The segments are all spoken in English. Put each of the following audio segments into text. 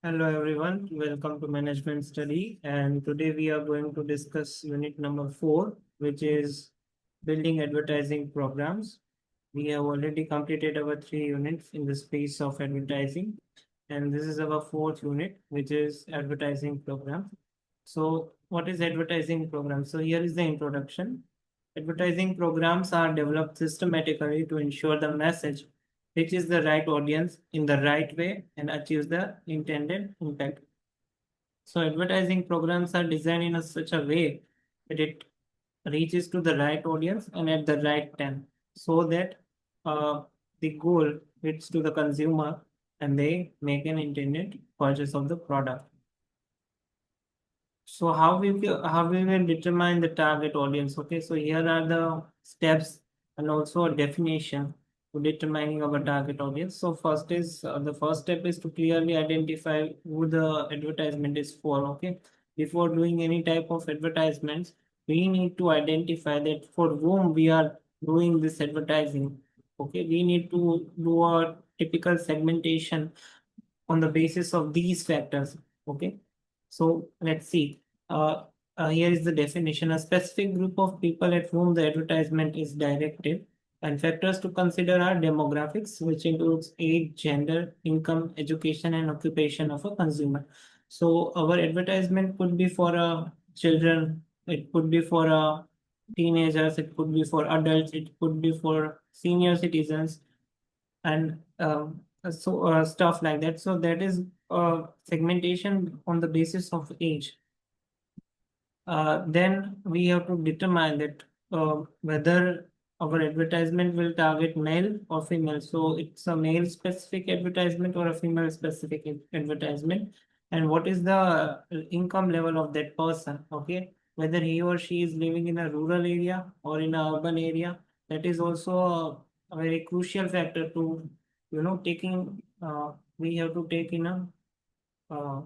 Hello everyone, welcome to Management Study, and today we are going to discuss unit number 4, which is building advertising programs. We have already completed our 3 units in the space of advertising, and this is our 4th unit, which is advertising program. So what is advertising program? So here is the introduction. Advertising programs are developed systematically to ensure the message reaches the right audience in the right way and achieves the intended impact. So advertising programs are designed in such a way that it reaches to the right audience and at the right time, so that the goal hits to the consumer and they make an intended purchase of the product. So how we will determine the target audience? Okay, so here are the steps and also a definition to determining our target audience. So the first step is to clearly identify who the advertisement is for. Okay, before doing any type of advertisements, we need to identify that for whom we are doing this advertising. Okay, we need to do a typical segmentation on the basis of these factors. Okay, so let's see. Uh, Here is the definition: a specific group of people at whom the advertisement is directed. And factors to consider are demographics, which includes age, gender, income, education, and occupation of a consumer. So our advertisement could be for children, it could be for teenagers, it could be for adults, it could be for senior citizens, and stuff like that. So that is segmentation on the basis of age. Then we have to determine that whether our advertisement will target male or female. So it's a male specific advertisement or a female specific advertisement, and what is the income level of that person. Okay, whether he or she is living in a rural area or in a urban area. That is also a very crucial factor to taking we have to take uh,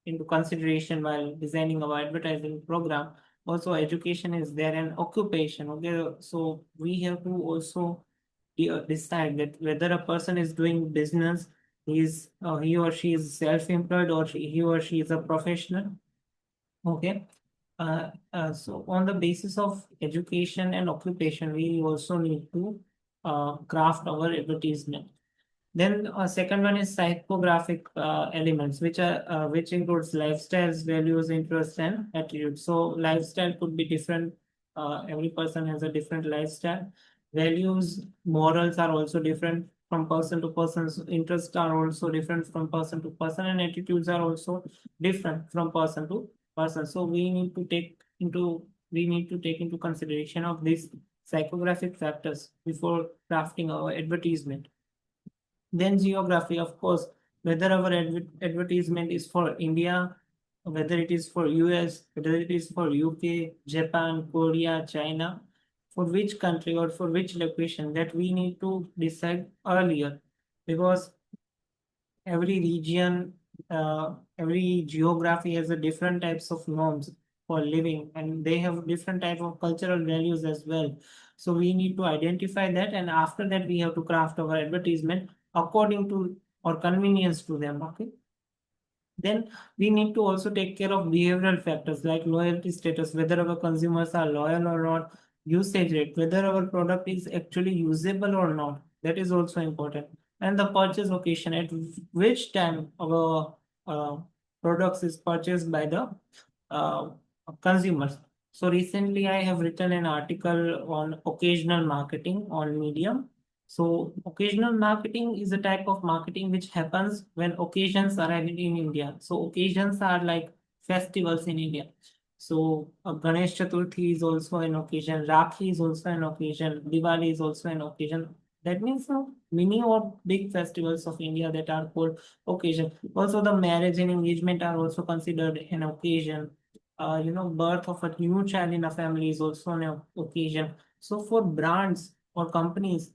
into consideration while designing our advertising program. Also, education is there and occupation. Okay, so we have to also decide that whether a person is doing business, he or she is self-employed, or he or she is a professional. Okay. So on the basis of education and occupation, we also need to craft our advertisement. Then second one is psychographic elements, which includes lifestyles, values, interests, and attitudes. So lifestyle could be different. Every person has a different lifestyle. Values, morals are also different from person to person. So interests are also different from person to person, and attitudes are also different from person to person. So we need to take into consideration of these psychographic factors before crafting our advertisement. Then geography, of course, whether our advertisement is for India, whether it is for US, whether it is for UK, Japan, Korea, China, for which country or for which location, that we need to decide earlier, because every region, every geography has a different types of norms for living, and they have different type of cultural values as well. So we need to identify that, and after that we have to craft our advertisement according to or convenience to them. Okay, then we need to also take care of behavioral factors like loyalty status, whether our consumers are loyal or not, usage rate, whether our product is actually usable or not. That is also important. And the purchase occasion, at which time our products is purchased by the uh, consumers. So recently I have written an article on occasional marketing on Medium. So occasional marketing is a type of marketing which happens when occasions are added in India. So occasions are like festivals in India. So Ganesh Chaturthi is also an occasion, Rakhi is also an occasion, Diwali is also an occasion. That means many or big festivals of India that are called occasion. Also, the marriage and engagement are also considered an occasion. Birth of a new child in a family is also an occasion. So for brands or companies,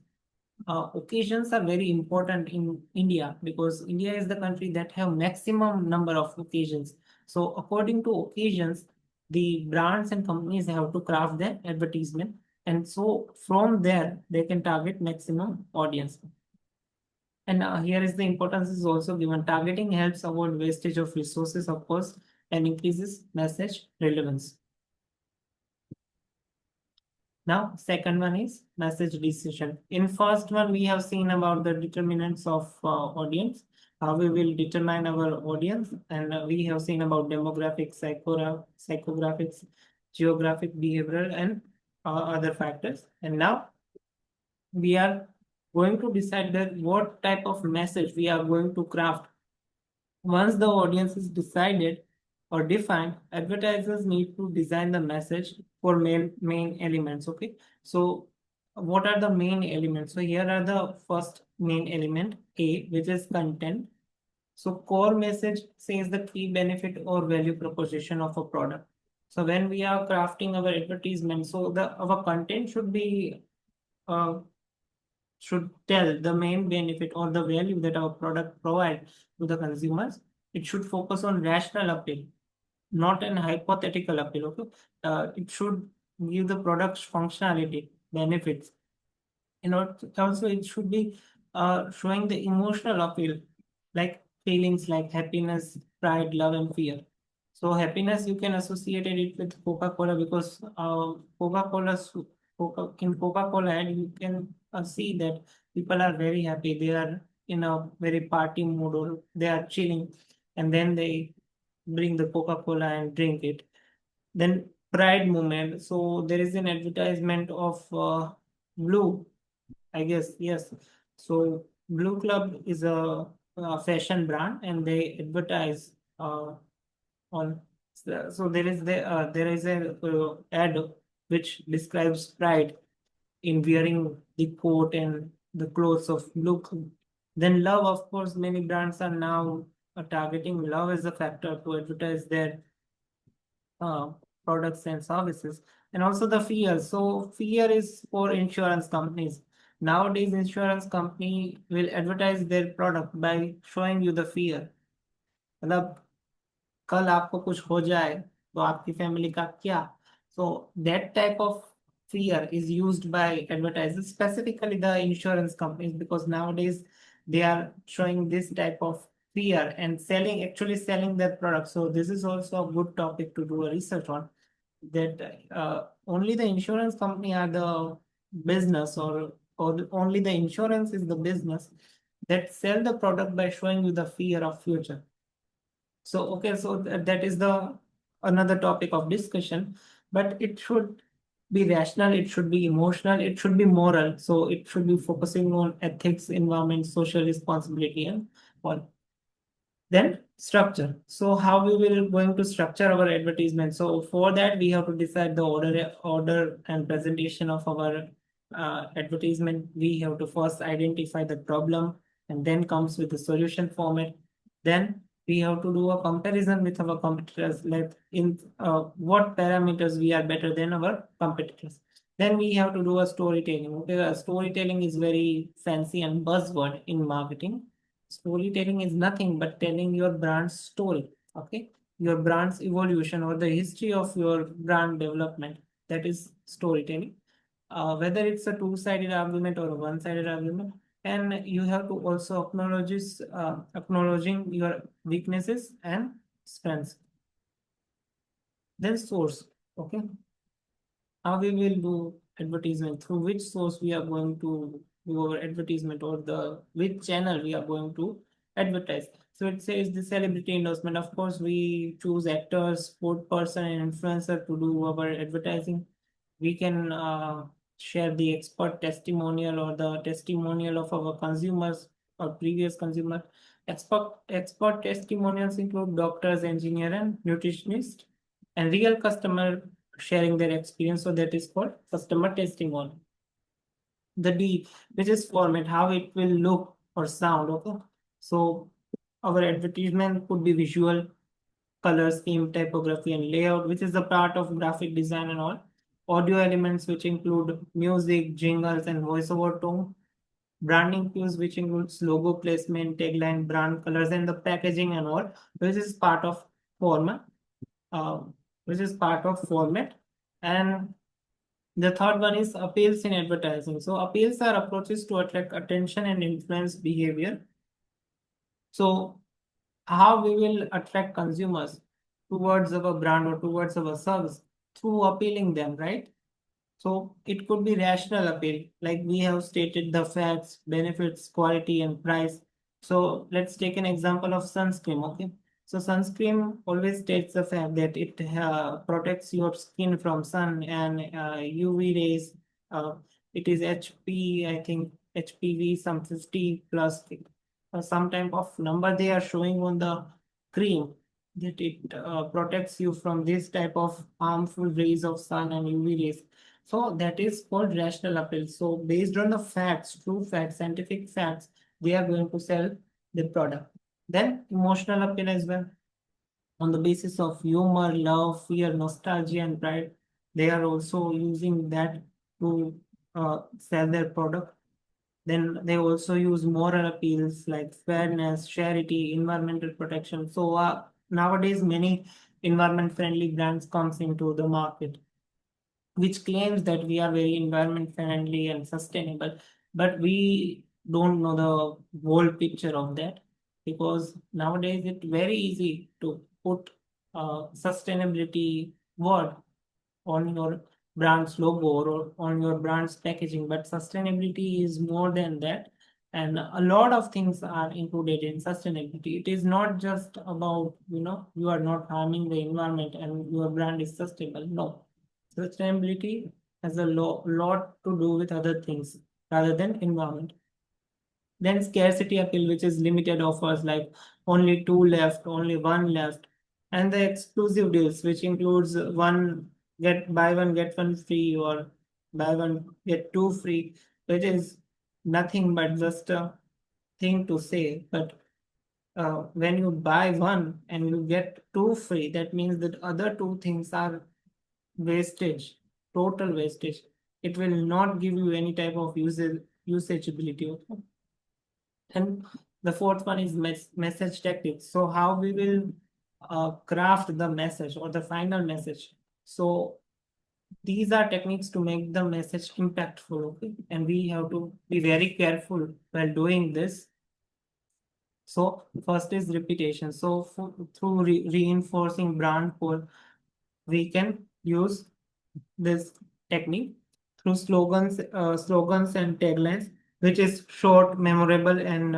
occasions are very important in India, because India is the country that have maximum number of occasions. So according to occasions, the brands and companies have to craft their advertisement, and so from there they can target maximum audience. And here is the importance is also given. Targeting helps avoid wastage of resources, of course, and increases message relevance. Now, second one is message decision. In first one, we have seen about the determinants of audience, how we will determine our audience, and we have seen about demographics, psychographics, geographic, behavioral, and other factors. And now we are going to decide that what type of message we are going to craft. Once the audience is decided or defined, advertisers need to design the message for main elements. Okay, so what are the main elements? So here are the first main element A, which is content. So core message says the key benefit or value proposition of a product. So when we are crafting our advertisement, so our content uh, should tell the main benefit or the value that our product provides to the consumers. It should focus on rational appeal, not an hypothetical appeal. Okay, it should give the product's functionality, benefits, and also it should be showing the emotional appeal, like feelings like happiness, pride, love, and fear. So happiness you can associate it with Coca-Cola because in Coca-Cola ad you can see that people are very happy. They are in a very party mood or they are chilling, and then they bring the Coca-Cola and drink it. Then pride moment. So there is an advertisement of Blue, I guess, yes. So Blue Club is a fashion brand, and they advertise on. So there is a ad which describes pride in wearing the coat and the clothes of Blue Club. Then love, of course, many brands are now targeting love as a factor to advertise their uh, products and services, and also the fear. So fear is for insurance companies. Nowadays, insurance company will advertise their product by showing you the fear. मतलब कल आपको कुछ हो जाए तो आपकी family का क्या. So that type of fear is used by advertisers, specifically the insurance companies, because nowadays they are showing this type of fear and actually selling their product. So this is also a good topic to do a research on, that only the insurance company are the business, or only the insurance is the business that sell the product by showing you the fear of future. So, okay, so that is the another topic of discussion, but it should be rational, it should be emotional, it should be moral. So it should be focusing on ethics, environment, social responsibility, and all. Then structure. So how we will going to structure our advertisement? So for that we have to decide the order and presentation of our advertisement. We have to first identify the problem, and then comes with the solution format. Then we have to do a comparison with our competitors, like in what parameters we are better than our competitors. Then we have to do a storytelling. Okay, storytelling is very fancy and buzzword in marketing. Storytelling is nothing but telling your brand's story. Okay, your brand's evolution or the history of your brand development. That is storytelling. Whether it's a two-sided argument or a one-sided argument, and you have to also acknowledging your weaknesses and strengths. Then source. Okay, how we will do advertisement, through which source we are going to do our advertisement, or the which channel we are going to advertise. So it says the celebrity endorsement. Of course, we choose actors, sport person, and influencer to do our advertising. We can share the expert testimonial or the testimonial of our consumers or previous consumer. Expert testimonials include doctors, engineer, and nutritionist, and real customer sharing their experience. So that is called customer testimony. The D, which is format, how it will look or sound. Okay, so our advertisement could be visual, color scheme, typography, and layout, which is a part of graphic design and all. Audio elements, which include music, jingles, and voiceover tone. Branding cues, which includes logo placement, tagline, brand colors, and the packaging and all, which is part of format. Uh, which is part of format. And The third one is appeals in advertising. So appeals are approaches to attract attention and influence behavior. So how we will attract consumers towards our brand or towards our service through appealing them, right? So it could be rational appeal, like we have stated the facts, benefits, quality, and price. So let's take an example of sunscreen. Okay, so sunscreen always states the fact that it protects your skin from sun and UV rays. Uh, it is HP, I think HPV some 50 plus, some type of number they are showing on the cream, that it protects you from this type of harmful rays of sun and UV rays. So that is called rational appeal. So based on the facts, true facts, scientific facts, they are going to sell the product. Then emotional appeal as well. On the basis of humor, love, fear, nostalgia, and pride, they are also using that to sell their product. Then they also use moral appeals like fairness, charity, environmental protection. So nowadays, many environment-friendly brands comes into the market, which claims that we are very environment friendly and sustainable, but we don't know the whole picture of that, because nowadays it's very easy to put sustainability word on your brand's logo or on your brand's packaging, but sustainability is more than that. And a lot of things are included in sustainability. It is not just about, you are not harming the environment and your brand is sustainable. No, sustainability has a lot to do with other things rather than environment. Then scarcity appeal, which is limited offers like only two left, only one left. And the exclusive deals, which includes buy one, get one free, or buy one, get two free, which is nothing but just a thing to say. But when you buy one and you get two free, that means that other two things are wastage, total wastage. It will not give you any type of usability. Okay? And the fourth one is message tactics. So how we will craft the message or the final message. So these are techniques to make the message impactful. Okay, and we have to be very careful while doing this. So first is repetition. So through reinforcing brand pull, we can use this technique through slogans and taglines, which is short, memorable, and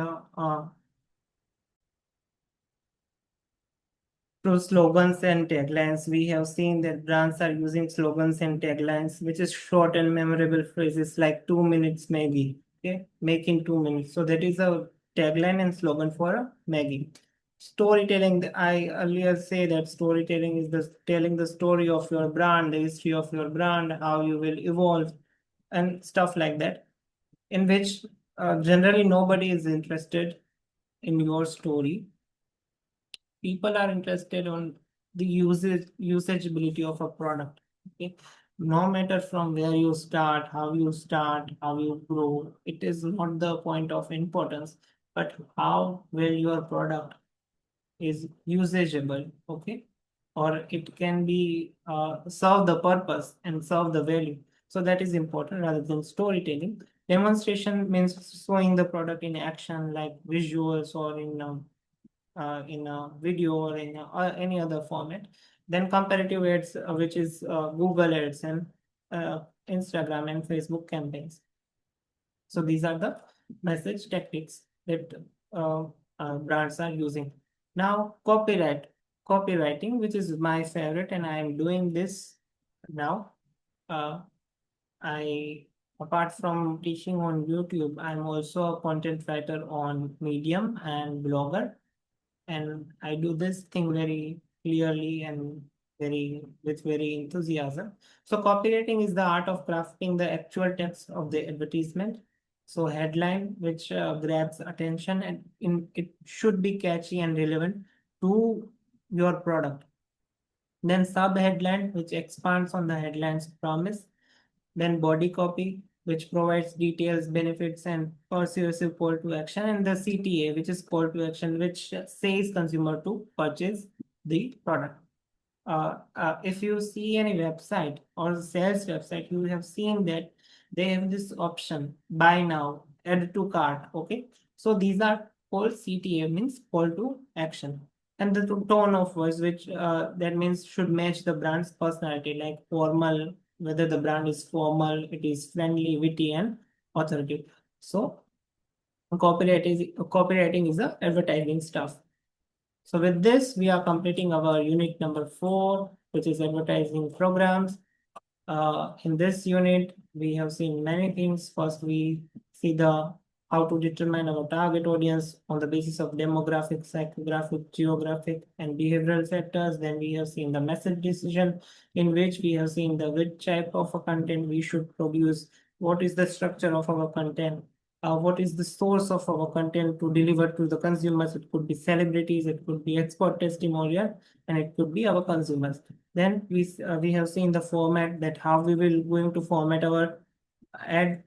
through slogans and taglines. We have seen that brands are using slogans and taglines, which is short and memorable phrases like 2 minutes Maggie. Okay, make in 2 minutes. So that is a tagline and slogan for a Maggie. Storytelling, I earlier say that storytelling is the telling the story of your brand, the history of your brand, how you will evolve, and stuff like that, in which generally nobody is interested in your story. People are interested on the usageability of a product. Okay, no matter from where you start, how you grow, it is not the point of importance, but how well your product is usageable. Okay, or it can be serve the purpose and serve the value. So that is important rather than storytelling. Demonstration means showing the product in action, like visuals or in a video or in any other format. Then comparative ads, which is Google ads and Instagram and Facebook campaigns. So these are the message tactics that uh, brands are using. Now, copywriting, which is my favorite, and I am doing this now. Uh, I Apart from teaching on YouTube, I'm also a content writer on Medium and blogger, and I do this thing very clearly and with very enthusiasm. So copywriting is the art of crafting the actual text of the advertisement. So headline which grabs attention, and it should be catchy and relevant to your product. Then sub headline which expands on the headline's promise. Then body copy, which provides details, benefits, and persuasive call to action. And the CTA, which is call to action, which says consumer to purchase the product. if you see any website or sales website, you have seen that they have this option buy now, add to cart. Okay, so these are called CTA, means call to action, and the tone of voice, which that means should match the brand's personality, like formal, whether the brand is formal, it is friendly, witty, and authoritative. So copywriting is the advertising stuff. So with this, we are completing our unit number 4, which is advertising programs. In this unit, we have seen many things. First, we see the how to determine our target audience on the basis of demographic, psychographic, geographic, and behavioral factors. Then we have seen the message decision, in which we have seen the which type of a content we should produce, what is the structure of our content, what is the source of our content to deliver to the consumers. It could be celebrities, it could be expert testimonial, and it could be our consumers. Then we have seen the format, that how we will going to format our ad.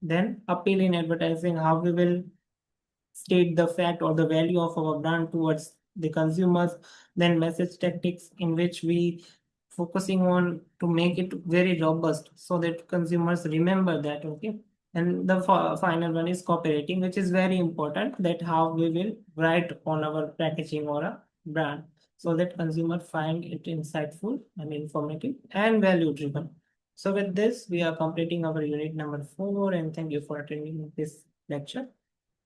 Then appeal in advertising, how we will state the fact or the value of our brand towards the consumers. Then message tactics, in which we focusing on to make it very robust so that consumers remember that. Okay, and the final one is copywriting, which is very important, that how we will write on our packaging or a brand so that consumer find it insightful and informative and value driven. So with this, we are completing our unit number 4, and thank you for attending this lecture.